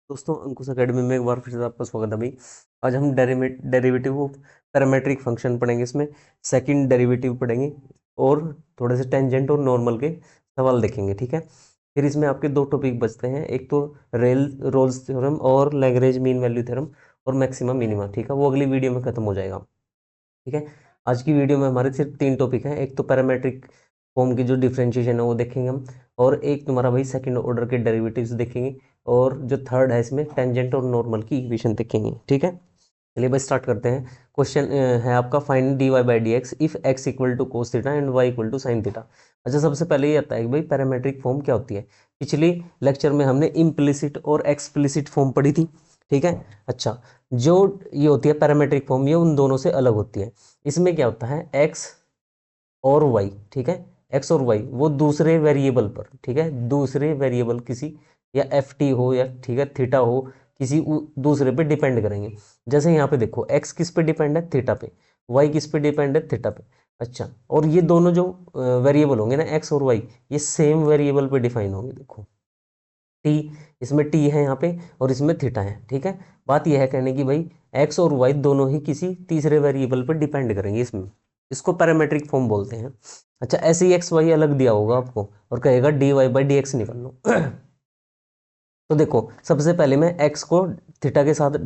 दोस्तों अंकुश अकेडमी में एक बार फिर से आपका स्वागत है भाई। आज हम डेरिवेटिव ऑफ पैरामेट्रिक फंक्शन पढ़ेंगे। इसमें सेकंड डेरिवेटिव पढ़ेंगे और थोड़े से टेंजेंट और नॉर्मल के सवाल देखेंगे, ठीक है। फिर इसमें आपके दो टॉपिक बचते हैं, एक तो रोल्स थ्योरम और लैग्रेंज मीन वैल्यू थ्योरम और मैक्सिमम मिनिमा, ठीक है। वो अगली वीडियो में खत्म हो जाएगा, ठीक है। आज की वीडियो में हमारे सिर्फ तीन टॉपिक हैं। एक तो पैरामेट्रिक फॉर्म की जो डिफरेंशिएशन है वो देखेंगे हम, और एक तुम्हारा भाई सेकंड ऑर्डर के डेरिवेटिव्स देखेंगे, और जो थर्ड है इसमें टेंजेंट और नॉर्मल की इक्वेशन देखेंगे, ठीक है। चलिए भाई स्टार्ट करते हैं। क्वेश्चन है आपका, find D Y by D X if X equal to cos theta and Y equal to sine theta. अच्छा, सबसे पहले ये आता है कि भाई पैरामेट्रिक फॉर्म क्या होती है। पिछली लेक्चर में हमने इम्प्लिसिट और एक्सप्लिसिट फॉर्म पढ़ी थी, ठीक है। अच्छा, जो ये होती है पैरामेट्रिक फॉर्म, ये उन दोनों से अलग होती है। इसमें क्या होता है, एक्स और वाई, ठीक है। एक्स और वाई वो दूसरे वेरिएबल पर, ठीक है, दूसरे वेरिएबल किसी, या एफ टी हो या ठीक है थीटा हो, किसी दूसरे पे डिपेंड करेंगे। जैसे यहाँ पे देखो, एक्स किस पे डिपेंड है, थीटा पे। वाई किस पे डिपेंड है, थीटा पे। अच्छा, और ये दोनों जो वेरिएबल होंगे ना, एक्स और वाई, ये सेम वेरिएबल पे डिफाइन होंगे। देखो टी, इसमें टी है यहाँ पे और इसमें थीटा है, ठीक है। बात यह है कहने की भाई, एक्स और वाई दोनों ही किसी तीसरे वेरिएबल पर डिपेंड करेंगे इसमें, इसको पैरामेट्रिक फॉर्म बोलते हैं। अच्छा, ऐसे ही एक्स वाई अलग दिया होगा आपको और कहेगा D Y by D x निकाल लो। तो देखो, सबसे पहले मैं एक्स को थीटा के साथ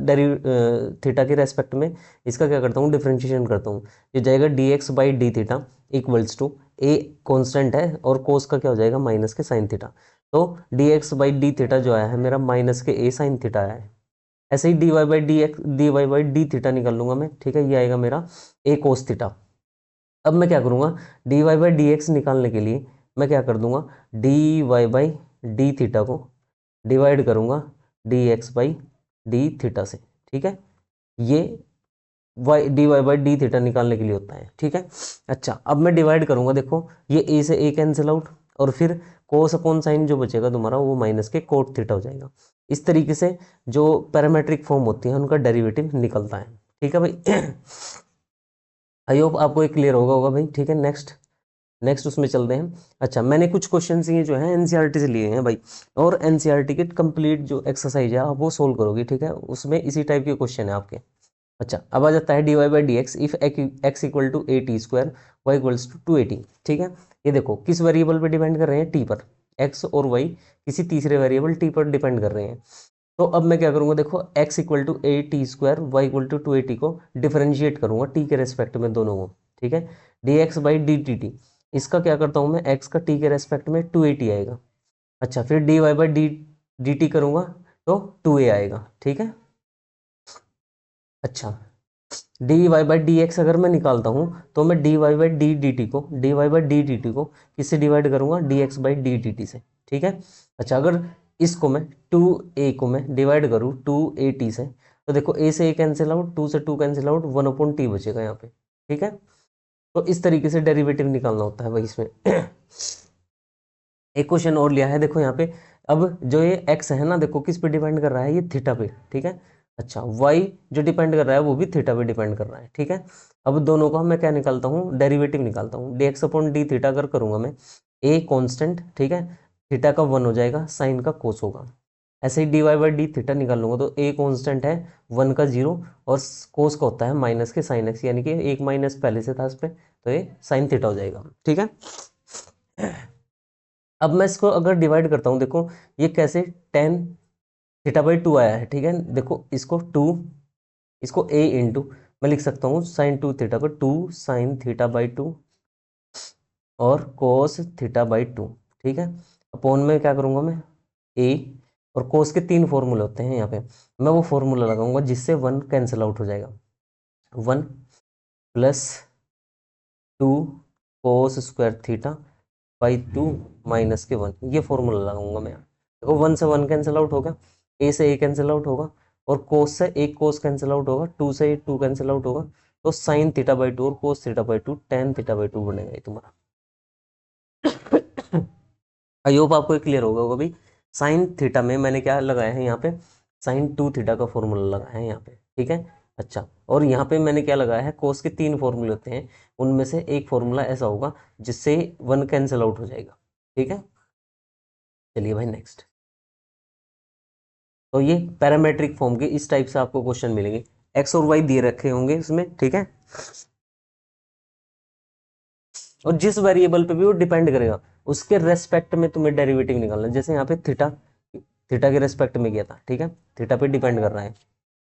थीटा के रेस्पेक्ट में इसका क्या करता हूँ, डिफरेंशिएशन करता हूँ। ये जाएगा D X by D theta equals to, A constant है और कोस का क्या हो जाएगा, माइनस के साइन थीटा। तो D X by D theta जो आया है मेरा, माइनस के ए साइन थीटा आया है। ऐसे ही D Y by D x, D Y by D theta निकाल लूंगा मैं, ठीक है। ये आएगा मेरा ए कोस थीटा। अब मैं क्या करूँगा, D Y by D X निकालने के लिए मैं क्या कर दूंगा, D Y by D theta को डिवाइड करूंगा D X by D theta से, ठीक है। ये Y D Y by D theta निकालने के लिए होता है, ठीक है। अच्छा, अब मैं डिवाइड करूंगा, देखो ये ए से ए कैंसिल आउट, और फिर कोस अपॉन साइन जो बचेगा तुम्हारा, वो माइनस के कोट थीटा हो जाएगा। इस तरीके से जो पैरामेट्रिक फॉर्म होती है उनका डेरिवेटिव निकलता है, ठीक है भाई। आई होप आपको ये क्लियर होगा भाई, ठीक है। नेक्स्ट नेक्स्ट उसमें चलते हैं। अच्छा, मैंने कुछ क्वेश्चन ये जो है एनसीईआरटी से लिए हैं भाई, और एनसीईआरटी के कंप्लीट जो एक्सरसाइज है आप वो सोल्व करोगे, ठीक है। उसमें इसी टाइप के क्वेश्चन है आपके। अच्छा, अब आ जाता है D Y by D X if X equal to A T square, Y equals to two A T, ठीक है। ये देखो किस वेरिएबल पे डिपेंड कर रहे हैं, टी पर। एक्स और वाई किसी तीसरे वेरिएबल टी पर डिपेंड कर रहे हैं। तो अब मैं क्या करूंगा, देखो X equal to A T square, Y equal to two A T को डिफरेंशिएट करूंगा टी के रेस्पेक्ट में दोनों को, ठीक है। D X by D T T, इसका क्या करता हूँ मैं, एक्स का टी के रेस्पेक्ट में टू ए टी आएगा। अच्छा, फिर D Y by D D T करूंगा तो टू ए आएगा, ठीक है। अच्छा, D Y by D x अगर मैं निकालता हूँ तो मैं D Y by D D T को, D Y by D D T को किससे डिवाइड करूंगा, D X by D D T से, ठीक है। अच्छा, अगर इसको मैं टू ए को मैं डिवाइड करूँ टू ए टी से, तो देखो ए से ए कैंसिल आउट, टू से to cancel out, one upon T बचेगा यहाँ पे, ठीक है। तो इस तरीके से डेरिवेटिव निकालना होता है भाई इसमें। एक क्वेश्चन और लिया है, देखो यहाँ पे। अब जो ये एक्स है ना, देखो किस पे डिपेंड कर रहा है, ये थीटा पे, ठीक है। अच्छा, वाई जो डिपेंड कर रहा है वो भी थीटा पे डिपेंड कर रहा है, ठीक है। अब दोनों का मैं क्या निकालता हूँ, डेरिवेटिव निकालता हूँ। D x upon D theta अगर करूंगा मैं, ए कॉन्स्टेंट, ठीक है, थीटा का वन हो जाएगा, साइन का कोस होगा। ऐसे ही D Y by D theta निकाल लूंगा, तो ए कॉन्स्टेंट है, वन का जीरो, और कोस का होता है माइनस के साइन एक्स, यानी कि एक माइनस पहले से था इस पे, तो ये साइन थीटा हो जाएगा, ठीक है। अब मैं इसको अगर डिवाइड करता हूँ, देखो ये कैसे, टेन थीटा बाई टू आया है, ठीक है। देखो इसको टू, इसको ए इंटू, मैं लिख सकता हूँ साइन टू थीटा को two sine theta by two और कोस थीटा बाई टू, ठीक है। अपॉन में क्या करूँगा मैं, ए, और कोस के तीन फॉर्मूले होते हैं यहाँ पे, मैं वो फॉर्मूला लगाऊंगा जिससे वन कैंसिल आउट हो जाएगा। One plus two cos square theta by to minus के वन, ये फॉर्मूला लगाऊंगा मैं। देखो वन से वन कैंसिल आउट होगा, ए से ए कैंसिल आउट होगा, और कोस से एक कोस कैंसिल आउट होगा, टू से एक टू कैंसिल आउट होगा, तो साइन थीटा बाई टू और cos theta by to tan theta by to बनेगा ये तुम्हारा। आई होप आपको क्लियर होगा भाई। साइन थीटा में मैंने क्या लगाया है यहाँ पे, साइन टू थीटा का फॉर्मूला लगाया है यहाँ पे, ठीक है। अच्छा, और यहाँ पे मैंने क्या लगाया है, कोस के तीन फॉर्मूले होते हैं, उनमें से एक फॉर्मूला ऐसा होगा जिससे वन कैंसिल आउट हो जाएगा, ठीक है। चलिए भाई नेक्स्ट। तो ये पैरामेट्रिक फॉर्म के इस टाइप से आपको क्वेश्चन मिलेंगे, एक्स और वाई दिए रखे होंगे इसमें, ठीक है, और जिस वेरिएबल पे भी वो डिपेंड करेगा उसके रेस्पेक्ट में तुम्हें डेरिवेटिव निकालना है। जैसे यहाँ पे थीटा, थीटा के रेस्पेक्ट में किया था, ठीक है, थीटा पे डिपेंड कर रहा है।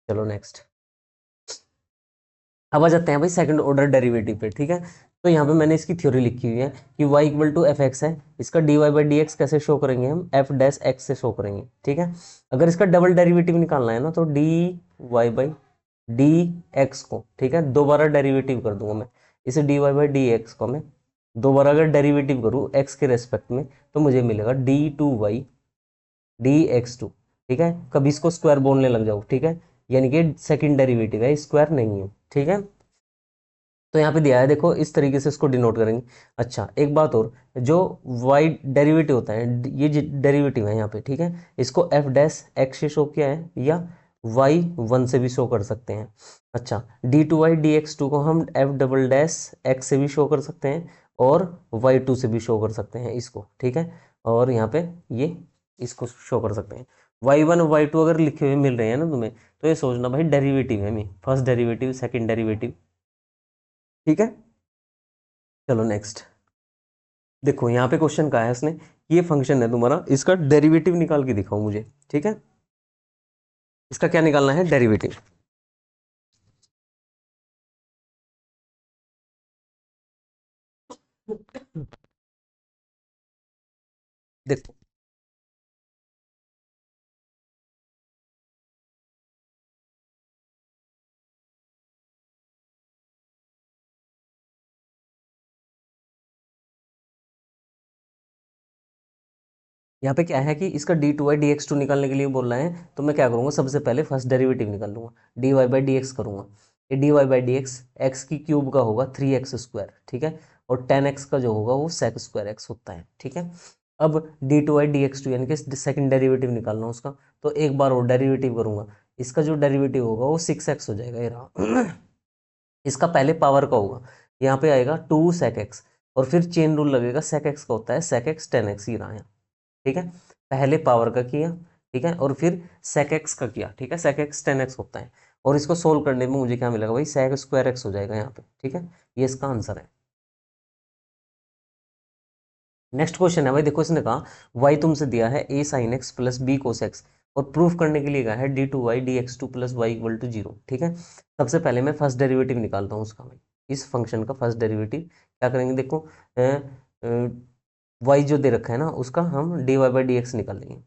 चलो नेक्स्ट, अब आ जाते हैं भाई सेकंड ऑर्डर डेरिवेटिव पे, ठीक है। तो यहाँ पे मैंने इसकी थ्योरी लिखी हुई है कि y equal to F x है, इसका D Y by D X कैसे शो करेंगे हम, एफ डैश एक्स से शो करेंगे, ठीक है। अगर इसका डबल डेरिवेटिव निकालना है ना तो D Y by D x को, ठीक है, दोबारा डेरिवेटिव कर दूंगा मैं, इसे D Y by D x को मैं दोबारा अगर डेरिवेटिव करूँ एक्स के रेस्पेक्ट में तो मुझे मिलेगा D two Y D x two, ठीक है। कभी इसको स्क्वायर बोलने लग जाओ, ठीक है, यानी कि सेकंड डेरिवेटिव है, स्क्वायर नहीं है, ठीक है। तो यहाँ पे दिया है, देखो इस तरीके से इसको डिनोट करेंगे। अच्छा एक बात और, जो y डेरिवेटिव होता है, ये डेरिवेटिव है यहाँ पे, ठीक है, इसको एफ डैश एक्स से शो किया है या वाई वन से भी शो कर सकते हैं। अच्छा D two Y D x two को हम एफ डबल डैश एक्स से भी शो कर सकते हैं और वाई टू से भी शो कर सकते हैं इसको, ठीक है। और यहाँ पे ये इसको शो कर सकते हैं। वाई वन वाई टू अगर लिखे हुए मिल रहे हैं ना तुम्हें, तो ये सोचना भाई डेरिवेटिव है, मैं फर्स्ट डेरिवेटिव सेकंड डेरिवेटिव, ठीक है। चलो नेक्स्ट, देखो यहाँ पे क्वेश्चन कहा है इसने, ये फंक्शन है तुम्हारा, इसका डेरिवेटिव निकाल के दिखाओ मुझे, ठीक है। इसका क्या निकालना है, डेरिवेटिव। देखो यहाँ पे क्या है कि इसका D two Y D x two निकालने के लिए बोल रहा है, तो मैं क्या करूँगा, सबसे पहले फर्स्ट डेरिवेटिव निकाल लूंगा, d Y by D x करूँगा। ये d Y by D x x की क्यूब का होगा थ्री एक्स स्क्वायर, ठीक है, और टेन एक्स का जो होगा वो सेक स्क्वायर एक्स होता है, ठीक है। अब d two Y D x two यानी कि सेकंड डेरिवेटिव निकालना उसका, तो एक बार और डेरिवेटिव करूंगा, इसका जो डेरिवेटिव होगा वो सिक्स एक्स हो जाएगा, ये रहा। इसका पहले पावर का होगा, यहाँ पे आएगा टू सेक एक्स, और फिर चेन रूल लगेगा, सेक एक्स का होता है सेक एक्स टेन एक्स, ही रहा है, ठीक है। पहले पावर का किया, ठीक है, और फिर सेक एक्स का किया, ठीक है, सेक एक्स टेन एक्स होता है, और इसको सोल्व करने में मुझे क्या मिलेगा भाई, सेक स्क्वायर एक्स हो जाएगा यहाँ पे, ठीक है। ये इसका आंसर है। नेक्स्ट क्वेश्चन है भाई, देखो इसने कहा y तुमसे दिया है a sine x plus b cos x, और प्रूफ करने के लिए कहा है d two Y D x two plus y equal to zero, ठीक है। सबसे पहले मैं फर्स्ट डेरिवेटिव निकालता हूँ उसका भाई, इस फंक्शन का फर्स्ट डेरिवेटिव क्या करेंगे, देखो y जो दे रखा है ना उसका हम d Y by D x निकाल लेंगे,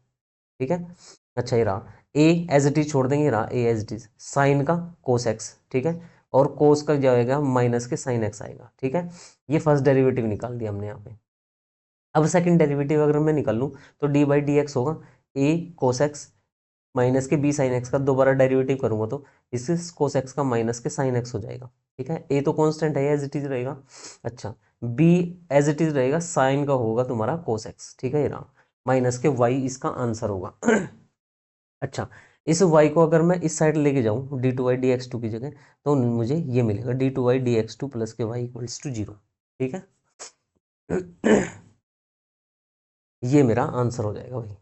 ठीक है। अच्छा ये रहा a एज इट इज छोड़ देंगे, रहा a as it is sine का कोस एक्स, ठीक है, और कोस का जाएगा माइनस के साइन एक्स आएगा, ठीक है। ये फर्स्ट डेरिवेटिव निकाल दिया हमने यहाँ पे। अब सेकंड डेरिवेटिव अगर मैं निकाल लूँ तो डी बाई डी एक्स होगा ए कोस एक्स माइनस के बी साइन एक्स का, दोबारा डेरिवेटिव करूंगा तो इससे कोस एक्स का माइनस के साइन एक्स हो जाएगा, ठीक है। ए तो कांस्टेंट है, एज इट इज रहेगा। अच्छा बी एज इट इज रहेगा, साइन का होगा तुम्हारा कोस एक्स, ठीक है, ये रहा, माइनस के वाई इसका आंसर होगा। अच्छा इस y को अगर मैं इस साइड लेके जाऊँ d two Y D x two की जगह, तो मुझे ये मिलेगा D two Y D x two plus के वाई इक्वल्स टू जीरो, ठीक है। ये मेरा आंसर हो जाएगा भाई।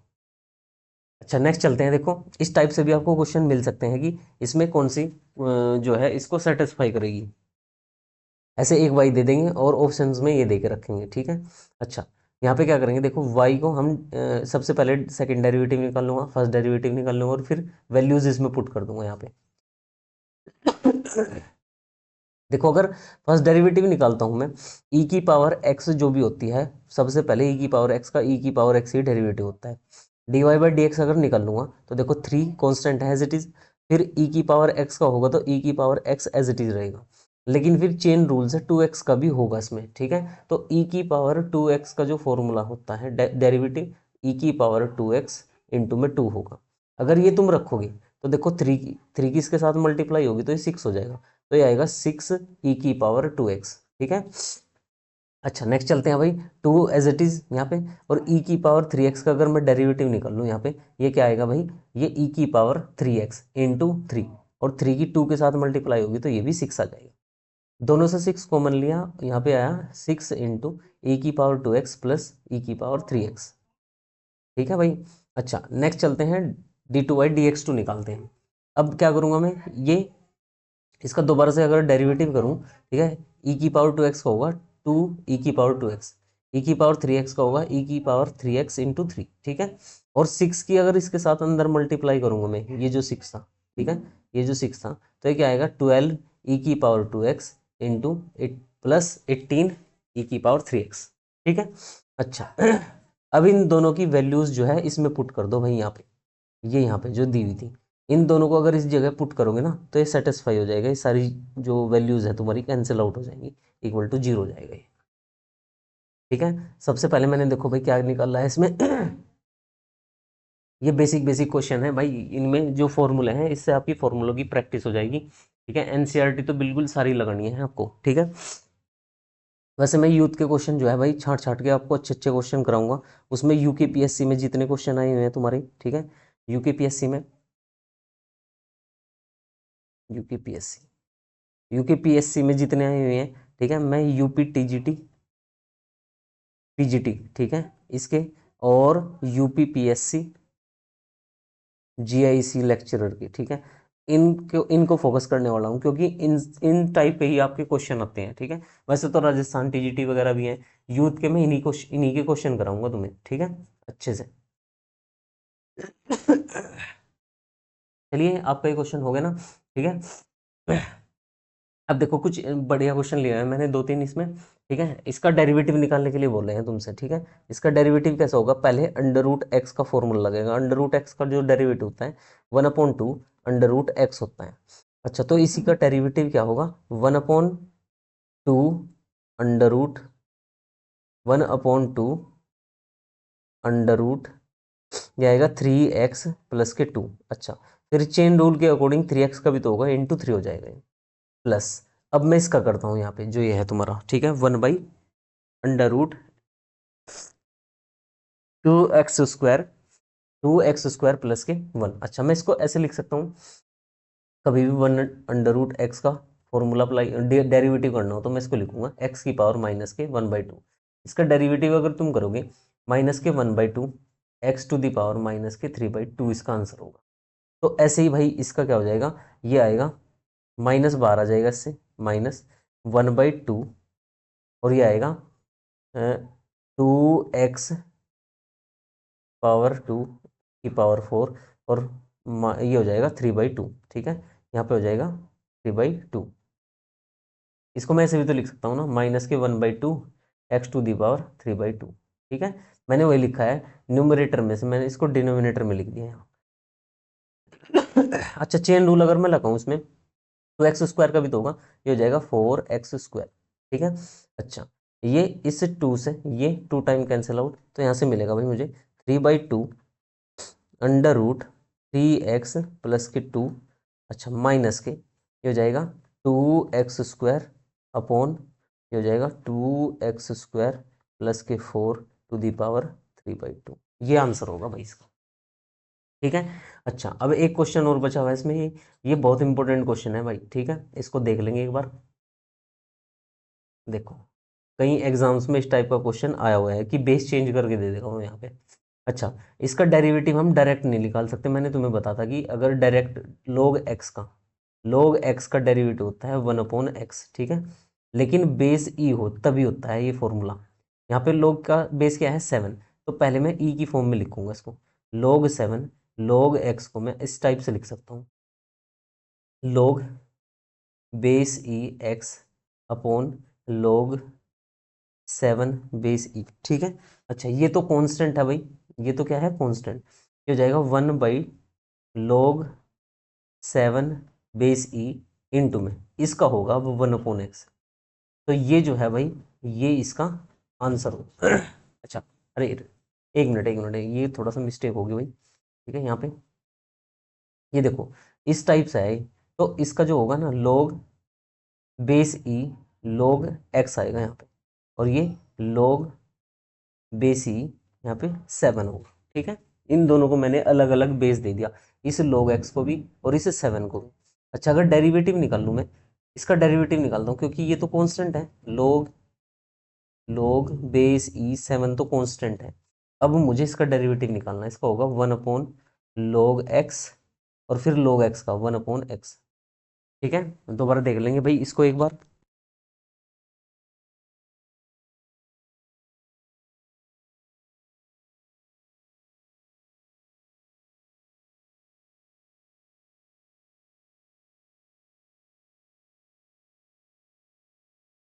अच्छा नेक्स्ट चलते हैं, देखो इस टाइप से भी आपको क्वेश्चन मिल सकते हैं कि इसमें कौन सी जो है इसको सेटिस्फाई करेगी, ऐसे एक वाई दे देंगे और ऑप्शंस में ये दे के रखेंगे, ठीक है। अच्छा यहाँ पे क्या करेंगे, देखो वाई को हम सबसे पहले सेकंड डेरिवेटिव निकाल लूंगा, फर्स्ट डेरिवेटिव निकाल लूंगा, और फिर वैल्यूज इसमें पुट कर दूंगा यहाँ पे। देखो अगर फर्स्ट डेरिवेटिव निकालता हूँ मैं, e की पावर x जो भी होती है, सबसे पहले e की पावर x का e की पावर x ही डेरिवेटिव होता है। D Y by D x अगर निकाल लूंगा तो देखो थ्री कॉन्स्टेंट है एज इट इज, फिर e की पावर x का होगा तो e की power x as it is रहेगा, लेकिन फिर चेन रूल से टू एक्स का भी होगा इसमें, ठीक है। तो e की पावर टू एक्स का जो फॉर्मूला होता है डेरिवेटिव, e की पावर टू एक्स इंटू में टू होगा। अगर ये तुम रखोगे तो देखो थ्री की इसके साथ मल्टीप्लाई होगी तो ये सिक्स हो जाएगा, तो ये आएगा सिक्स ई की पावर टू एक्स, ठीक है। अच्छा नेक्स्ट चलते हैं भाई, टू एज इट इज यहाँ पे, और ई की पावर थ्री एक्स का अगर मैं डेरिवेटिव निकाल लूँ यहाँ पे, ये क्या आएगा भाई, ये ई की power three x into three, और थ्री की टू के साथ मल्टीप्लाई होगी तो ये भी सिक्स आ जाएगा। दोनों से सिक्स कॉमन लिया, यहाँ पे आया सिक्स इंटू ई की पावर टू एक्स प्लस ई की पावर थ्री एक्स, ठीक है भाई। अच्छा नेक्स्ट चलते हैं d2/dx2 निकालते हैं। अब क्या करूँगा मैं, ये इसका दोबारा से अगर डेरिवेटिव करूँ, ठीक है, e⁻2x का होगा 2e⁻2x, e⁻3x का होगा e⁻3x इंटू 3, ठीक है। और 6 की अगर इसके साथ अंदर मल्टीप्लाई करूँगा मैं, ये जो 6 था, ठीक है, ये जो 6 था, तो ये क्या आएगा 12 e⁻2x इंटू प्लस 18 e⁻3x, ठीक है। अच्छा अब इन दोनों की वैल्यूज जो है इसमें पुट कर दो भाई, यहाँ पे, ये यहाँ पे जो दी हुई थी, इन दोनों को अगर इस जगह पुट करोगे ना तो ये सेटिस्फाई हो जाएगा, ये सारी जो वैल्यूज है तुम्हारी कैंसिल आउट हो जाएंगी, इक्वल टू 0 हो जाएगा ये, ठीक है। सबसे पहले मैंने देखो भाई क्या निकाला है इसमें ये बेसिक बेसिक क्वेश्चन है भाई, इनमें जो फॉर्मूले हैं इससे आपकी फॉर्मूलों की प्रैक्टिस हो जाएगी, ठीक है। एनसीईआरटी तो बिल्कुल सारी लगानी है आपको, ठीक है। वैसे मैं यूथ के क्वेश्चन जो है भाई छांट छांट के आपको अच्छे अच्छे क्वेश्चन कराऊंगा, उसमें यूकेपीएससी में जितने क्वेश्चन आए हुए हैं तुम्हारे, ठीक है, यूकेपीएससी में, यूकेपीएससी में जितने आए हुए हैं, ठीक है, मैं यूपी टीजीटी पीजीटी, ठीक है, इसके, और यूपी पीएससी जीआईसी लेक्चरर की, ठीक है, इनको फोकस करने वाला हूँ, क्योंकि इन टाइप के ही आपके क्वेश्चन आते हैं, ठीक है। वैसे तो राजस्थान टीजीटी वगैरह भी हैं, यूथ के मैं इन्हीं के क्वेश्चन कराऊंगा तुम्हें, ठीक है, अच्छे से चलिए आपका ये क्वेश्चन हो गया ना, ठीक है। अब देखो कुछ बढ़िया क्वेश्चन लिया है मैंने, दो तीन इसमें, ठीक है। इसका डेरिवेटिव निकालने के लिए बोले हैं तुमसे, ठीक है। इसका डेरिवेटिव कैसा होगा, पहले अंडर रूट एक्स का फॉर्मूला लगेगा, अंडर रूट एक्स का जो डेरिवेटिव होता है 1/2 अंडर रूट एक्स होता है। अच्छा तो इसी का डेरिवेटिव क्या होगा, 1/2 अंडर रूट 1/2 अंडर रूट, यह आएगा 3x प्लस के 2। अच्छा फिर चेन रूल के अकॉर्डिंग 3x का भी तो होगा, इंटू 3 हो जाएगा ये, प्लस, अब मैं इसका करता हूँ यहाँ पे जो ये है तुम्हारा, ठीक है, 1/√2x square, 2x square plus के 1। अच्छा मैं इसको ऐसे लिख सकता हूँ, कभी भी 1/√x का फॉर्मूला अप्लाई डेरिवेटिव करना हो तो मैं इसको लिखूंगा x की पावर माइनस के 1/2। इसका डेरिवेटिव अगर तुम करोगे माइनस के 1/2 x to the power minus के 3/2, इसका आंसर होगा। तो ऐसे ही भाई इसका क्या हो जाएगा, ये आएगा माइनस बाहर आ जाएगा इससे, माइनस 1/2, और ये आएगा 2x पावर 2 की पावर 4, और ये हो जाएगा 3/2, ठीक है, यहाँ पे हो जाएगा 3/2। इसको मैं ऐसे भी तो लिख सकता हूँ ना, माइनस के 1/2 x टू दी पावर 3/2, ठीक है। मैंने वही लिखा है न्यूमरेटर में से, मैंने इसको डिनोमिनेटर में लिख दिया यहाँ अच्छा चेन रूल अगर मैं लगाऊँ इसमें तो एक्स स्क्वायर का भी तो होगा, ये हो जाएगा 4x स्क्वायर, ठीक है। अच्छा ये इस 2 से ये 2 टाइम कैंसिल आउट, तो यहाँ से मिलेगा भाई मुझे 3/2 अंडर रूट 3x प्लस के 2, अच्छा माइनस के, ये हो जाएगा 2x स्क्वायर अपॉन, ये हो जाएगा 2x स्क्वायर प्लस के 4 टू दी पावर 3/2, ये आंसर होगा भाई इसका, ठीक है। अच्छा अब एक क्वेश्चन और बचा हुआ है इसमें, ये बहुत इंपॉर्टेंट क्वेश्चन है भाई, ठीक है, इसको देख लेंगे एक बार। देखो कई एग्जाम्स में इस टाइप का क्वेश्चन आया हुआ है कि बेस चेंज करके दे देगा हूँ यहाँ पे। अच्छा इसका डेरिवेटिव हम डायरेक्ट नहीं निकाल सकते, मैंने तुम्हें बताया था कि अगर डायरेक्ट log x का डेरिवेटिव होता है 1/x, ठीक है, लेकिन बेस ई हो तभी होता है ये फॉर्मूला। यहाँ पे log का बेस क्या है 7, तो पहले मैं ई की फॉर्म में लिखूंगा इसको, log 7, log x को मैं इस टाइप से लिख सकता हूँ, log बेस ई x अपॉन log 7 बेस ई, ठीक है। अच्छा ये तो कांस्टेंट है भाई, ये तो क्या है कांस्टेंट, ये हो जाएगा 1/log 7 बेस ई इंटू में, इसका होगा अब 1/x, तो ये जो है भाई ये इसका आंसर हो अच्छा अरे एक मिनट ये थोड़ा सा मिस्टेक होगी भाई, ठीक है, यहाँ पे ये देखो इस टाइप से है, तो इसका जो होगा ना log बेस ई log x आएगा यहाँ पे, और ये log बेस ई यहाँ पे 7 होगा, ठीक है। इन दोनों को मैंने अलग अलग बेस दे दिया, इस log x को भी और इस 7 को भी। अच्छा अगर डेरिवेटिव निकाल लूँ मैं, इसका डेरिवेटिव निकालता हूँ क्योंकि ये तो कांस्टेंट है, log बेस ई 7 तो कांस्टेंट है। अब मुझे इसका डेरिवेटिव निकालना है, इसका होगा 1/√x log x और फिर log x का 1/x। ठीक है, दोबारा देख लेंगे भाई इसको एक बार।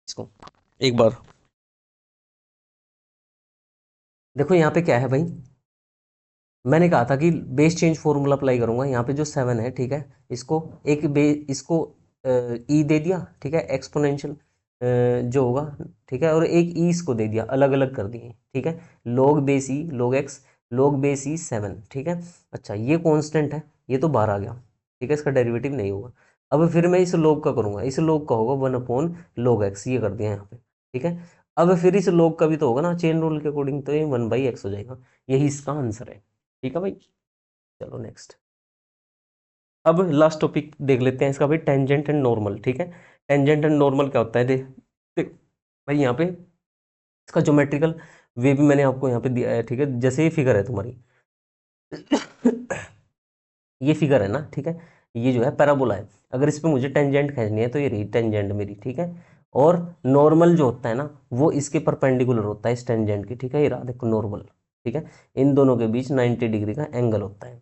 इसको एक बार देखो, यहाँ पे क्या है भाई, मैंने कहा था कि बेस चेंज फॉर्मूला अप्लाई करूंगा। यहाँ पे जो 7 है, ठीक है, इसको एक इसको ई दे दिया, ठीक है, एक्सपोनेंशियल जो होगा, ठीक है, और एक ई इसको दे दिया, अलग अलग कर दिए, ठीक है, log बेस ई log x log बेस ई 7, ठीक है। अच्छा, ये कांस्टेंट है, ये तो बाहर आ गया, ठीक है, इसका डेरिवेटिव नहीं होगा। अब फिर मैं इस log का करूंगा, इस log का होगा 1/log x, ये कर दिया यहाँ पे, ठीक है। अब फिर इस log का भी तो होगा ना चेन रूल के अकॉर्डिंग, तो ये 1/x हो जाएगा। यही इसका आंसर है, ठीक है भाई। चलो नेक्स्ट, अब लास्ट टॉपिक देख लेते हैं इसका भाई, टेंजेंट एंड नॉर्मल, ठीक है। टेंजेंट एंड नॉर्मल क्या होता है, देख देख भाई, यहाँ पे इसका ज्योमेट्रिकल वे भी मैंने आपको यहाँ पे दिया है, ठीक है। जैसे ये फिगर है तुम्हारी, ये फिगर है ना, ठीक है, ये जो है पैराबोला है। अगर इस पे मुझे टेंजेंट खींचनी है तो ये रही टेंजेंट मेरी, ठीक है। और नॉर्मल जो होता है ना, वो इसके परपेंडिकुलर होता है इस टेंजेंट की, ठीक है। ये रहा देखो नॉर्मल, ठीक है। इन दोनों के बीच 90 डिग्री का एंगल होता है।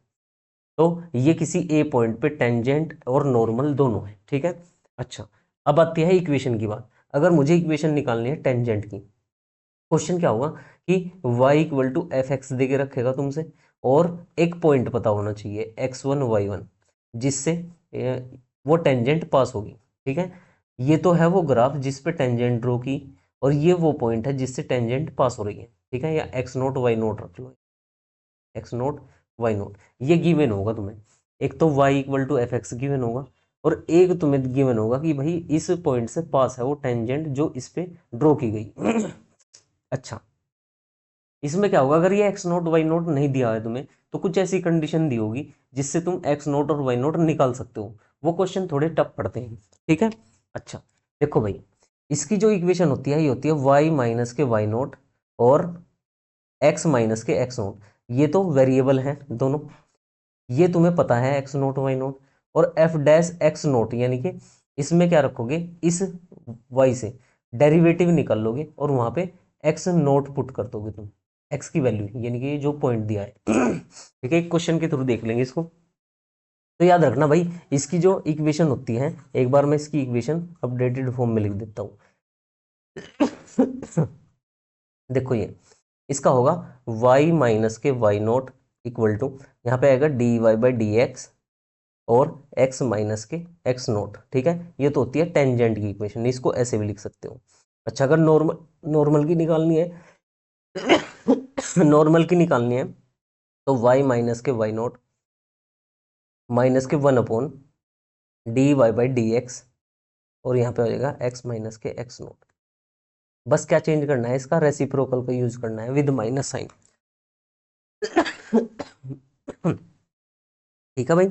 तो ये किसी ए पॉइंट पे टेंजेंट और नॉर्मल दोनों है, ठीक है। अच्छा, अब आती है इक्वेशन की बात। अगर मुझे इक्वेशन निकालनी है टेंजेंट की, क्वेश्चन क्या होगा कि y equal to F X दे के रखेगा तुमसे, और एक पॉइंट पता होना चाहिए x1 y1, जिससे वो टेंजेंट पास होगी, ठीक है। ये तो है वो ग्राफ जिस पे टेंजेंट ड्रॉ की, और ये वो पॉइंट है जिससे टेंजेंट पास हो रही है, ठीक है। या एक्स नोट वाई नोट रख लो, एक्स नोट वाई नोट, ये गिवन होगा तुम्हें। एक तो y equal to F x given होगा, और एक तुम्हें गिवन होगा कि भाई इस पॉइंट से पास है वो टेंजेंट जो इस पे ड्रॉ की गई। अच्छा, इसमें क्या होगा, अगर ये एक्स नोट वाई नोट नहीं दिया है तुम्हें, तो कुछ ऐसी कंडीशन दी होगी जिससे तुम एक्स नोट और वाई नोट निकाल सकते हो। वो क्वेश्चन थोड़े टफ पड़ते हैं, ठीक है। अच्छा, देखो भाई, इसकी जो इक्वेशन होती है, ये होती है वाई माइनस के वाई नोट और एक्स माइनस के एक्स नोट। ये तो वेरिएबल है दोनों, ये तुम्हें पता है एक्स नोट वाई नोट। और एफ डैश एक्स नोट, यानी कि इसमें क्या रखोगे, इस वाई से डेरिवेटिव निकाल लोगे और वहां पे एक्स नोट पुट कर दोगे तुम, एक्स की वैल्यू, यानी कि जो पॉइंट दिया है। ठीक है, एक क्वेश्चन के थ्रू देख लेंगे इसको। तो याद रखना भाई, इसकी जो इक्वेशन होती है, एक बार मैं इसकी इक्वेशन अपडेटेड फॉर्म में लिख देता हूँ। देखो, ये इसका होगा y माइनस के वाई नोट इक्वल टू, यहाँ पे आएगा d Y by D x और x माइनस के x नोट, ठीक है। ये तो होती है टेंजेंट की इक्वेशन, इसको ऐसे भी लिख सकते हो। अच्छा, अगर नॉर्मल नॉर्मल की निकालनी है, नॉर्मल की निकालनी है, तो y माइनस के वाई नोट माइनस के 1/, d Y by D x, और यहाँ पे हो जाएगा x माइनस के x नोट। बस क्या चेंज करना है, इसका रेसिप्रोकल का यूज करना है विद माइनस साइन। ठीक है भाई।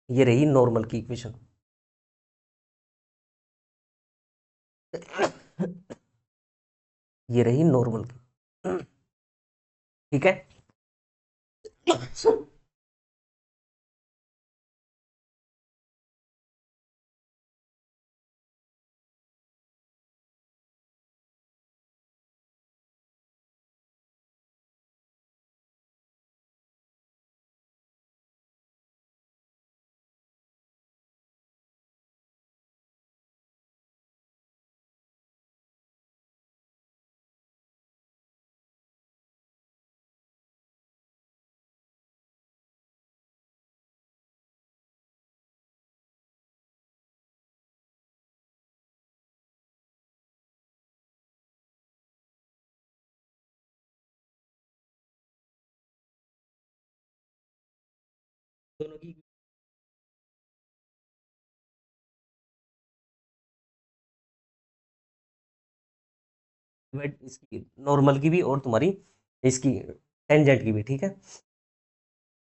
ये रही नॉर्मल की इक्वेशन। ये रही नॉर्मल की, ठीक है। दोनों की इसकी नॉर्मल की भी और तुम्हारी इसकी टेंजेंट की भी, ठीक है।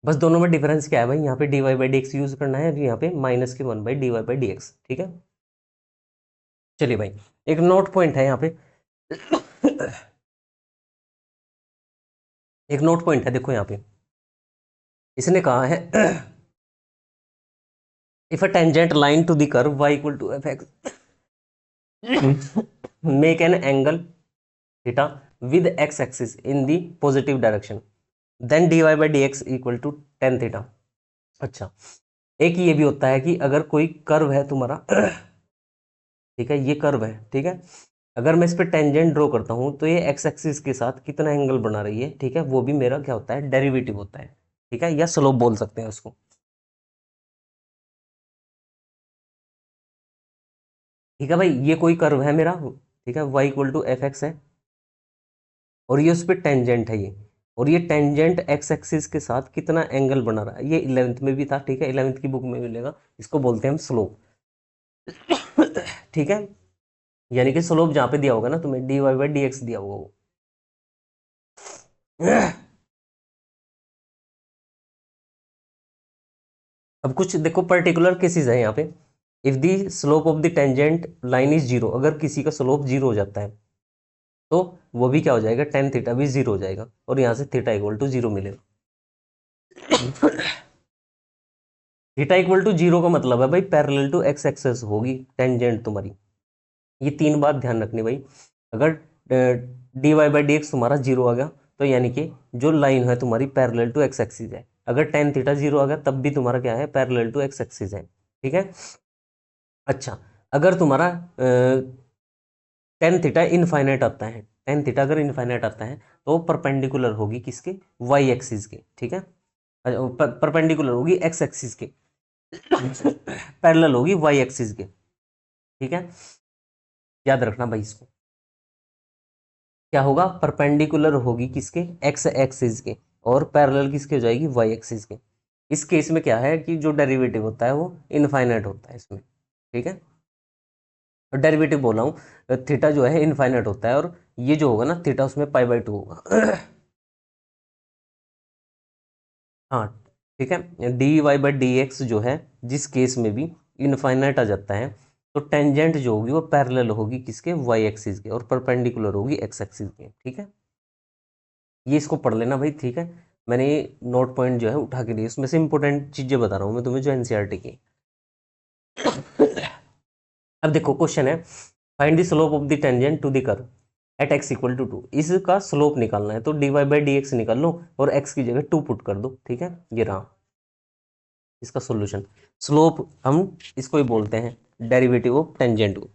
बस दोनों में डिफरेंस क्या है भाई, यहाँ पे d Y by D x use करना है, यहाँ पे माइनस के 1/dy/dx, ठीक है। चलिए भाई, एक नोट पॉइंट है यहाँ पे। एक नोट पॉइंट है, देखो यहाँ पे इसने कहा है if a tangent line to the curve y equal to F x make an angle theta with x axis in the positive direction then dy by D x equal to tan theta. अच्छा, एक ये भी होता है कि अगर कोई curve है तुम्हारा ठीक है, ये कर्व है, ठीक है, अगर मैं इस पे टेंजेंट ड्रॉ करता हूं तो ये एक्स एक्सिस के साथ कितना एंगल बना रही है, ठीक है, वो भी मेरा क्या होता है, डेरिवेटिव होता है, ठीक है, या स्लोप बोल सकते हैं उसको। ठीक है भाई, ये कोई कर्व है मेरा, ठीक है, y equal to F x है, और ये उस पर टेंजेंट है ये, और ये टेंजेंट एक्स एक्सिस के साथ कितना एंगल बना रहा है, ये 11th में भी था, ठीक है, 11th की बुक में मिलेगा, इसको बोलते हैं हम स्लोप। ठीक है, यानी कि स्लोप जहां पे दिया होगा ना तुम्हें, d Y by D x दिया होगा वो। अब कुछ देखो पर्टिकुलर केसेस है यहाँ पे, if the slope of the tangent line is zero, अगर किसी का स्लोप जीरो हो जाता है तो वो भी क्या हो जाएगा, टेन थीटा भी जीरो हो जाएगा, और यहाँ से थीटा इक्वल टू जीरो मिलेगा। थीटा इक्वल टू जीरो का मतलब है भाई पैरेलल टू एक्स एक्सेस होगी टेंजेंट तुम्हारी। ये तीन बात ध्यान रखनी भाई, अगर d Y by D x तुम्हारा जीरो आ गया तो यानी कि जो लाइन है तुम्हारी पैरेलल टू एक्स एक्सिस है, अगर टेन थीटा जीरो आ गया तब भी तुम्हारा क्या है, पैरेलल टू एक्स एक्सिस है, ठीक है। अच्छा, अगर तुम्हारा टेन थीटा इनफाइनाइट आता है, टेन थीटा अगर इनफाइनाइट आता है तो परपेंडिकुलर होगी किसके, वाई एक्सिस के, ठीक है, परपेंडिकुलर होगी एक्स एक्सिस के, पैरेलल होगी वाई एक्सिस के, ठीक है, याद रखना भाई इसको, क्या होगा, परपेंडिकुलर होगी किसके, एक्स एक्सिस के, और पैरेलल किसके हो जाएगी, वाई एक्सिस के। इस केस में क्या है कि जो डेरिवेटिव होता है वो इनफाइनाइट होता है इसमें, ठीक है, डेरिवेटिव बोल रहा हूँ, थीटा जो है इनफाइनाइट होता है, और ये जो होगा ना थीटा उसमें पाई बाई टू होगा। हाँ, ठीक है, D Y by D x जो है जिस केस में भी इनफाइनाइट आ जाता है तो टेंजेंट जो होगी वो पैरेलल होगी किसके, वाई एक्सिस के, और परपेंडिकुलर होगी एक्स एक्सिस के, ठीक है, ये इसको पढ़ लेना भाई, ठीक है। मैंने ये नोट पॉइंट जो है उठा के दिए, इसमें से इंपॉर्टेंट चीजें बता रहा हूँ मैं तुम्हें जो एनसीईआरटी की। अब देखो क्वेश्चन है, find the slope of the tangent to the curve at x equal to two, इसका स्लोप निकालना है तो D Y by D x निकाल लो और एक्स की जगह टू पुट कर दो, ठीक है, ये रहा इसका सॉल्यूशन। स्लोप हम इसको ही बोलते हैं डेरिवेटिव ऑफ टेंजेंट को,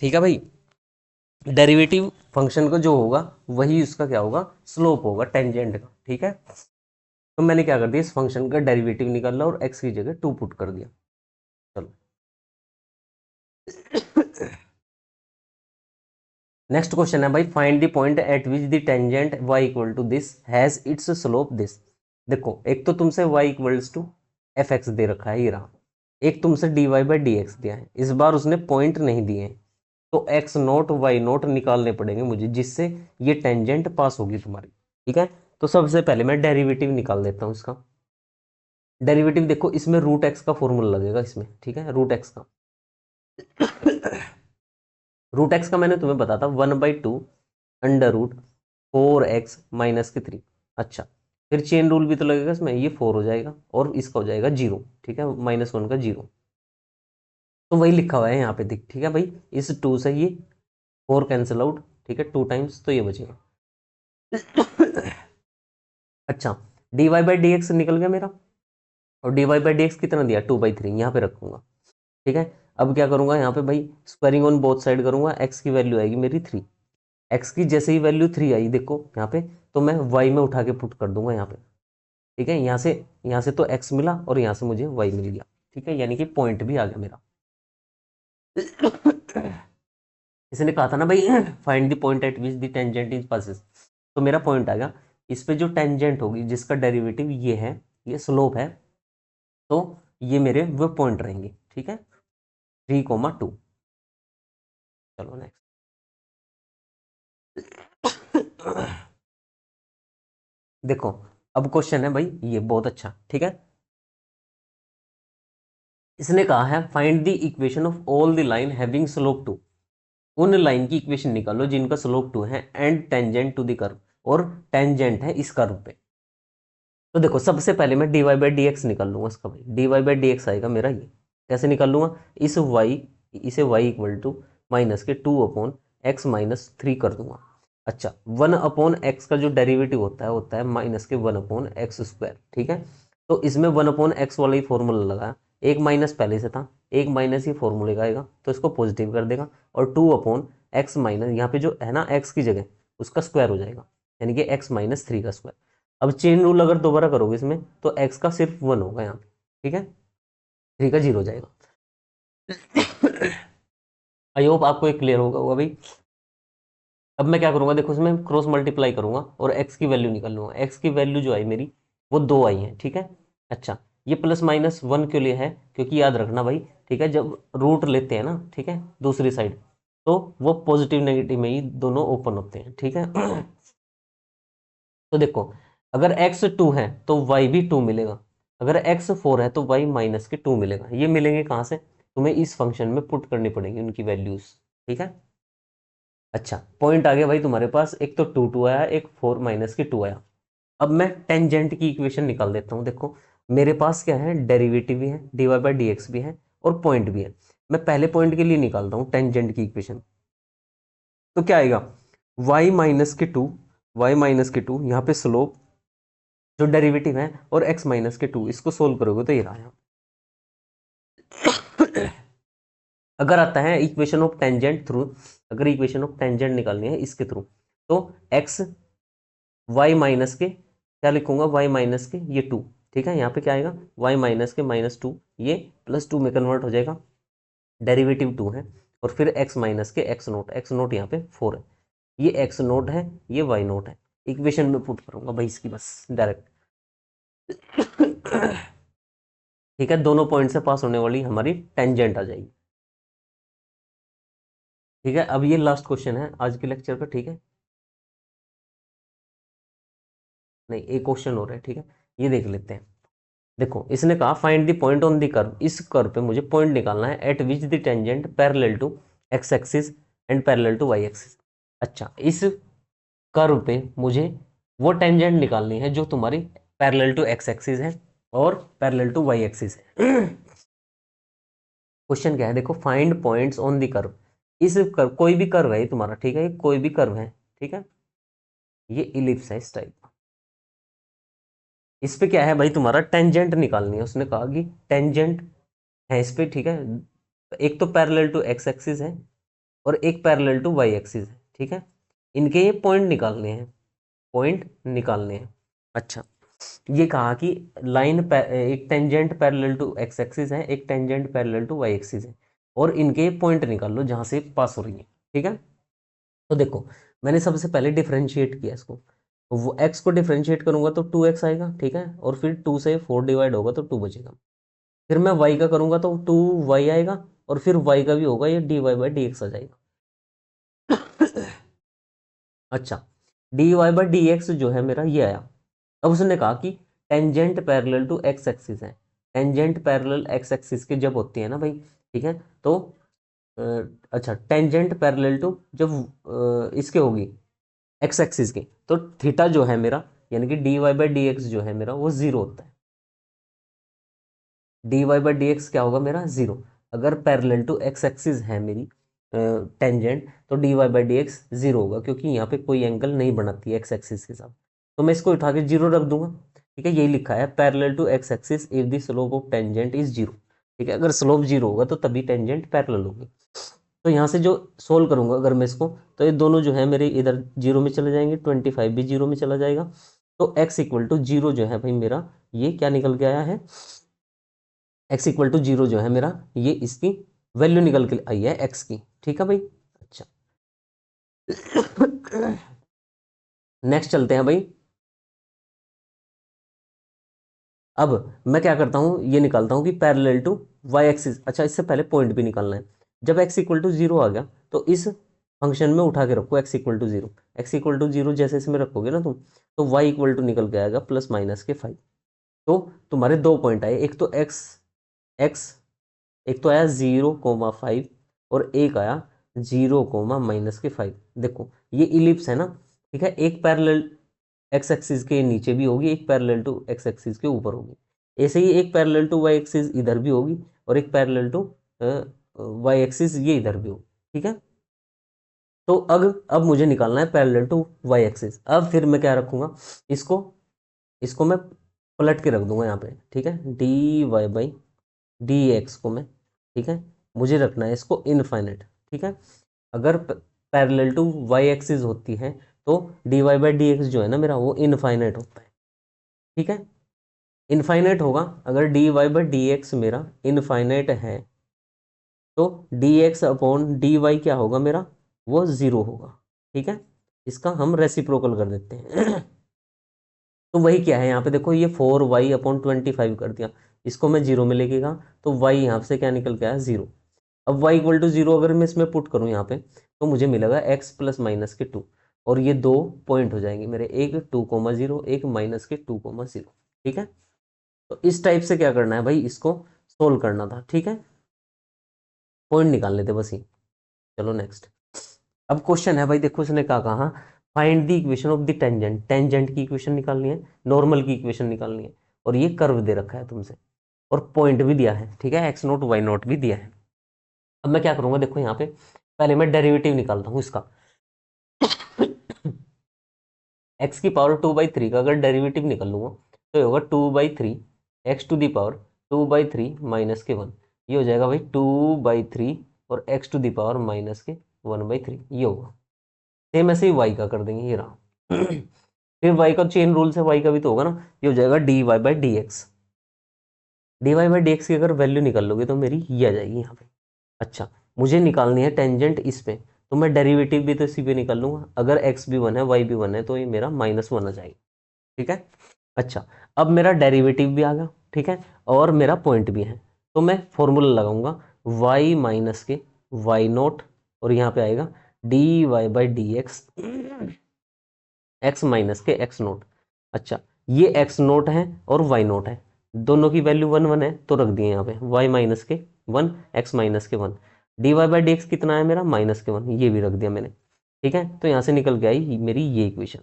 ठीक है भाई, डेरिवेटिव फंक्शन का जो होगा वही उसका क्या होगा, स्लोप होगा टेंजेंट का, ठीक है। तो मैंने क्या कर दिया, इस फंक्शन का डेरिवेटिव निकाला और एक्स की जगह टू पुट कर दिया। चलो नेक्स्ट क्वेश्चन है भाई, find the point at which the tangent y equal to this has its slope this. देखो एक तो तुमसे y equals to F X दे रखा है, ये रहा, एक तुमसे D Y by D x दिया है, इस बार उसने पॉइंट नहीं दिए हैं, तो एक्स नोट वाई नोट निकालने पड़ेंगे मुझे जिससे ये टेंजेंट पास होगी तुम्हारी, ठीक है। तो सबसे पहले मैं डेरिवेटिव निकाल देता हूँ इसका। डेरिवेटिव देखो इसमें रूट एक्स का फॉर्मूला लगेगा इसमें, ठीक है, रूट एक्स का, रूट एक्स का मैंने तुम्हें बताया था 1/2 अंडर रूट 4x माइनस के 3। अच्छा, फिर चेन रूल भी तो लगेगा इसमें, ये 4 हो जाएगा और इसका हो जाएगा 0, ठीक है, -1 का 0, तो वही लिखा हुआ है यहाँ पे दिख, ठीक है भाई, इस 2 से ये 4 कैंसिल आउट, ठीक है, 2 टाइम्स तो ये बचेगा। अच्छा, D Y by D x निकल गया मेरा, और d Y by D x कितना दिया, 2/3, यहाँ पे रखूंगा, ठीक है। अब क्या करूंगा यहाँ पे भाई, स्क्वायरिंग ऑन बोथ साइड करूंगा, एक्स की वैल्यू आएगी मेरी 3, एक्स की जैसे ही वैल्यू 3 आई देखो यहाँ पे, तो मैं वाई में उठा के पुट कर दूंगा यहाँ पे, ठीक है, यहाँ से तो एक्स मिला और यहाँ से मुझे वाई मिल गया, ठीक है, यानी कि पॉइंट भी आ गया मेरा। इसने कहा था ना भाई find the point at which the tangent is passes, तो मेरा पॉइंट आ गया, इस पे जो टेंजेंट होगी जिसका डेरिवेटिव ये है, ये स्लोप है, तो ये मेरे वो पॉइंट रहेंगे, ठीक है, 3,2। चलो नेक्स्ट। देखो अब क्वेश्चन है भाई ये बहुत अच्छा, ठीक है, इसने कहा है find the equation of all the line having slope 2। उन लाइन की इक्वेशन निकालो जिनका स्लोप 2 है and tangent to the curve, और टेंजेंट है इस कर्व पे। तो देखो सबसे पहले मैं dy बाई डी एक्स निकाल लूंगा इसका भाई, dy बाई डी एक्स आएगा मेरा ये। कैसे निकाल लूंगा, इसे y इक्वल टू माइनस के 2/x-3 कर दूंगा। अच्छा, 1/x का जो डेरिवेटिव होता है माइनस के 1/x²। ठीक है, तो इसमें 1/x वाला ही फॉर्मूला लगाया, एक माइनस पहले से था, एक माइनस ही फॉर्मूले का आएगा तो इसको पॉजिटिव कर देगा, और 2/x माइनस यहाँ पे जो है ना x की जगह उसका स्क्वायर हो जाएगा, यानी कि x-3 का स्क्वायर। अब चेन रूल अगर दोबारा करोगे इसमें तो x का सिर्फ 1 होगा यहाँ पे। ठीक है, 3 का 0 हो जाएगा। आई होप आपको एक क्लियर होगा भाई। अब मैं क्या करूंगा, देखो इसमें क्रॉस मल्टीप्लाई करूंगा और x की वैल्यू निकाल लूंगा। x की वैल्यू जो आई मेरी वो 2 आई है। ठीक है, अच्छा ये +-1 के लिए है क्योंकि याद रखना भाई, ठीक है, जब रूट लेते हैं ना, ठीक है, दूसरी साइड, तो वो पॉजिटिव नेगेटिव में ही दोनों ओपन होते हैं। ठीक है, तो देखो अगर x 2 है तो y भी 2 मिलेगा, अगर x 4 है तो y -2 मिलेगा। ये मिलेंगे कहाँ से, तुम्हें इस फंक्शन में पुट करनी पड़ेगी उनकी वैल्यूज। ठीक है, अच्छा पॉइंट आ गया भाई तुम्हारे पास, एक तो 2 आया, एक 4 - 2 आया। अब मैं टेंजेंट की इक्वेशन निकाल देता हूँ। देखो मेरे पास क्या है, डेरिवेटिव भी है, dy बाई डी एक्स भी है, और पॉइंट भी है। मैं पहले पॉइंट के लिए निकालता हूँ टेंजेंट की इक्वेशन। तो क्या आएगा, y-2, y-2 यहाँ पे स्लोप जो डेरिवेटिव है, और x-2 इसको सोल्व करोगे तो ये रहा यहाँ। अगर आता है इक्वेशन ऑफ टेंजेंट थ्रू, अगर इक्वेशन ऑफ टेंजेंट निकालनी है इसके थ्रू, तो x y माइनस के क्या लिखूंगा, y माइनस के ये 2। ठीक है, यहाँ पे क्या आएगा, y माइनस के -2, ये +2 में कन्वर्ट हो जाएगा, डेरिवेटिव 2 है, और फिर x माइनस के x0 यहाँ पे 4 है, ये x0 है, ये y0 है। इक्वेशन में पुट करूंगा भाई इसकी बस डायरेक्ट। ठीक है, दोनों पॉइंट से पास होने वाली हमारी टेंजेंट आ जाएगी। ठीक है, अब ये लास्ट क्वेश्चन है आज के लेक्चर का। ठीक है, नहीं एक क्वेश्चन हो रहा है। ठीक है, ये देख लेते हैं। देखो इसने कहा find the point on the curve, इस कर्व पे मुझे पॉइंट निकालना है at which the tangent parallel to x axis and parallel to y axis. अच्छा, इस कर्व पे मुझे वो टेंजेंट निकालनी है जो तुम्हारी पैरेलल टू एक्स एक्सिस है और पैरेलल टू वाई एक्सिस है। क्वेश्चन क्या है, देखो find points on the curve. इस कर्व, कोई भी कर्व है ये तुम्हारा, ठीक है, ये कोई भी कर्व है, ठीक है, ये इलिप्स है इस टाइप का। इस पे क्या है भाई, तुम्हारा टेंजेंट निकालनी है। उसने कहा कि टेंजेंट है इस पे, ठीक है, एक तो पैरेलल टू एक्स एक्सिस है और एक पैरेलल टू वाई एक्सिस है। ठीक है, इनके ये पॉइंट निकालने हैं, पॉइंट निकालने हैं। अच्छा, ये कहा कि एक tangent parallel to x axis है, एक tangent parallel to y axis है, और इनके पॉइंट निकाल लो जहां से पास हो रही है। ठीक है, तो देखो मैंने सबसे पहले डिफरेंशिएट किया इसको, वो x को डिफरेंशिएट करूंगा तो 2x आएगा। ठीक है, और फिर 2 से 4 डिवाइड होगा तो 2 बचेगा। फिर मैं y का करूंगा तो 2y आएगा, और फिर y का भी होगा, ये dy बाई डी एक्स आ जाएगा। अच्छा, dy बाई डी एक्स जो है मेरा ये आया। अब उसने कहा कि tangent parallel to x axis है, टेंजेंट पैरेलल एक्स एक्सिस के जब होती है ना भाई, ठीक है, तो अच्छा टेंजेंट पैरेलल टू जब इसके होगी एक्स एक्सिस के, तो थीटा जो है मेरा, यानी कि dy बाई डी एक्स जो है मेरा वो 0 होता है। dy बाई डी एक्स क्या होगा मेरा, 0। अगर पैरेलल टू एक्स एक्सिस है मेरी टेंजेंट, तो dy बाई डी एक्स 0 होगा, क्योंकि यहाँ पे कोई एंगल नहीं बनाती है एक्स एक्सिस के साथ, तो मैं इसको उठा के 0 रख दूंगा। ठीक है, यही लिखा है parallel to x axis if the slope of tangent is 0। ठीक है, अगर स्लोप 0 होगा तो तभी टेंजेंट पैरेलल होगी। तो यहाँ से जो सोल्व करूंगा अगर मैं इसको, तो ये दोनों जो है मेरे इधर 0 में चले जाएंगे, 25 भी 0 में चला जाएगा, तो x इक्वल टू 0 जो है भाई मेरा, ये क्या निकल के आया है, x इक्वल टू 0 जो है मेरा, ये इसकी वैल्यू निकल के आई है x की। ठीक है भाई, अच्छा नेक्स्ट चलते हैं भाई। अब मैं क्या करता हूँ, ये निकालता हूँ कि पैरेलल टू वाई एक्सिस। अच्छा, इससे पहले पॉइंट भी निकालना है। जब x इक्वल टू 0 आ गया तो इस फंक्शन में उठा के रखो x equal to 0, x equal to 0 जैसे इसमें रखोगे ना तुम, तो y इक्वल टू निकल के आएगा +-5। तो तुम्हारे दो पॉइंट आए, एक तो x एक तो आया 0,5 और एक आया 0,-5। देखो ये इलिप्स है ना, ठीक है, एक पैरेलल एक्स एक्सिस के नीचे भी होगी, एक पैरेलल टू एक्स एक्सिस के ऊपर होगी। ऐसे ही एक पैरेलल टू वाई एक्सिस इधर भी होगी और एक पैरेलल टू वाई एक्सिस ये इधर भी होगी, ठीक है। तो अब मुझे निकालना है पैरेलल टू वाई एक्सिस। अब फिर मैं क्या रखूंगा, इसको इसको मैं पलट के रख दूंगा यहाँ पे, ठीक है, D Y by D x को मैं, ठीक है, मुझे रखना है इसको इनफाइनाइट, ठीक है। अगर पैरेलल टू वाई एक्सिस होती है तो D Y by D x जो है ना मेरा, वो इनफाइनाइट होता है, ठीक है। इनफाइनाइट होगा अगर d Y by D x मेरा इनफाइनाइट है, तो D x upon d y क्या होगा मेरा, वो ज़ीरो होगा, ठीक है। इसका हम रेसिप्रोकल कर देते हैं। तो वही क्या है यहाँ पे देखो, ये 4y/25 कर दिया, इसको मैं जीरो में लेके गया तो y यहाँ से क्या निकल के आया, जीरो। अब y इक्वल टू जीरो अगर मैं इसमें पुट करूँ यहाँ पे, तो मुझे मिलेगा x प्लस माइनस के 2, और ये दो पॉइंट हो जाएंगे मेरे, एक 2,0 एक माइनस के 2,0, ठीक है। तो इस टाइप से क्या करना है भाई, इसको सोल्व करना था, ठीक है, पॉइंट निकालने थे बस ही। चलो नेक्स्ट। अब क्वेश्चन है भाई, देखो इसने क्या कहा, find the equation of the tangent. Tangent की इक्वेशन निकालनी है, नॉर्मल की इक्वेशन निकालनी है, और ये कर्व दे रखा है तुमसे, और पॉइंट भी दिया है, ठीक है, एक्स नोट वाई नोट भी दिया है। अब मैं क्या करूंगा, देखो यहाँ पे पहले मैं डेरिवेटिव निकालता हूँ इसका। एक्स की पावर 2/3 का अगर डेरिवेटिव निकल लूंगा तो ये होगा 2/3 x to the power 2/3 minus के 1, ये हो जाएगा भाई 2/3 और x to the power minus के 1/3, ये होगा। सेम ऐसे ही वाई का कर देंगे, ये रहा। फिर वाई का चेन रूल से वाई का भी तो होगा ना, ये हो जाएगा d Y by D x. D Y by D x की अगर वैल्यू निकाल लोगे तो मेरी ये आ जाएगी यहाँ पे। अच्छा, मुझे निकालनी है टेंजेंट इस पे, तो मैं डेरिवेटिव भी तो इसी पे निकाल लूंगा। अगर एक्स भी 1 है वाई भी 1 है तो ये मेरा -1 आ जाएगा, ठीक है। अच्छा, अब मेरा डेरिवेटिव भी आ गया, ठीक है, और मेरा पॉइंट भी है, तो मैं फॉर्मूला लगाऊंगा y माइनस के वाई नोट, और यहाँ पे आएगा d Y by D x, x minus के एक्स नोट। अच्छा, ये एक्स नोट है और वाई नोट है, दोनों की वैल्यू 1 1 है तो रख दिए यहाँ पे y माइनस के 1 एक्स माइनस के 1, d Y by D x कितना है मेरा -1, ये भी रख दिया मैंने, ठीक है। तो यहाँ से निकल के आई मेरी ये इक्वेशन।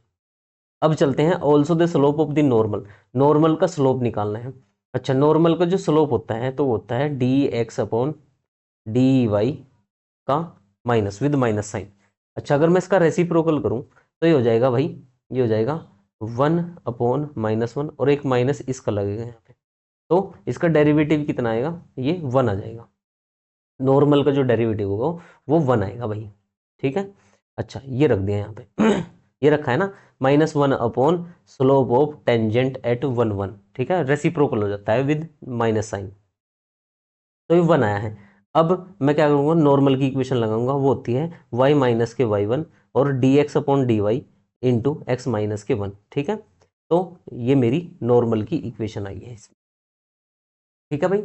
अब चलते हैं also the slope of the normal, normal का स्लोप निकालना है। अच्छा, नॉर्मल का जो स्लोप होता है तो होता है D x upon d y का माइनस विद माइनस साइन। अच्छा, अगर मैं इसका रेसिप्रोकल करूं तो ये हो जाएगा भाई, ये हो जाएगा 1/-1 और एक माइनस इसका लगेगा यहाँ पे, तो इसका डेरिवेटिव कितना आएगा, ये 1 आ जाएगा। नॉर्मल का जो डेरिवेटिव होगा वो 1 आएगा भाई, ठीक है। अच्छा, ये रख दिया यहाँ पे। ये रखा है ना, -1 upon slope of tangent at 1 1, ठीक है, रेसिप्रोकल हो जाता है विद माइनस साइन, तो ये 1 आया है। अब मैं क्या करूँगा, नॉर्मल की इक्वेशन लगाऊंगा, वो होती है y माइनस के y1 और d x upon d y into x minus के 1, ठीक है। तो ये मेरी नॉर्मल की इक्वेशन आई है इसमें, ठीक है भाई।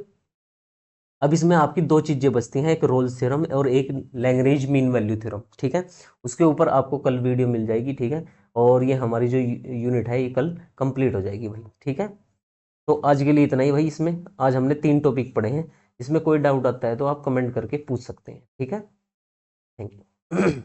अब इसमें आपकी दो चीज़ें बचती हैं, एक रोल्स थ्योरम और एक लैग्रेंज मीन वैल्यू थ्योरम, ठीक है। उसके ऊपर आपको कल वीडियो मिल जाएगी, ठीक है, और ये हमारी जो यूनिट है ये कल कंप्लीट हो जाएगी भाई, ठीक है। तो आज के लिए इतना ही भाई, इसमें आज हमने 3 टॉपिक पढ़े हैं, इसमें कोई डाउट आता है तो आप कमेंट करके पूछ सकते हैं, ठीक है। Thank you.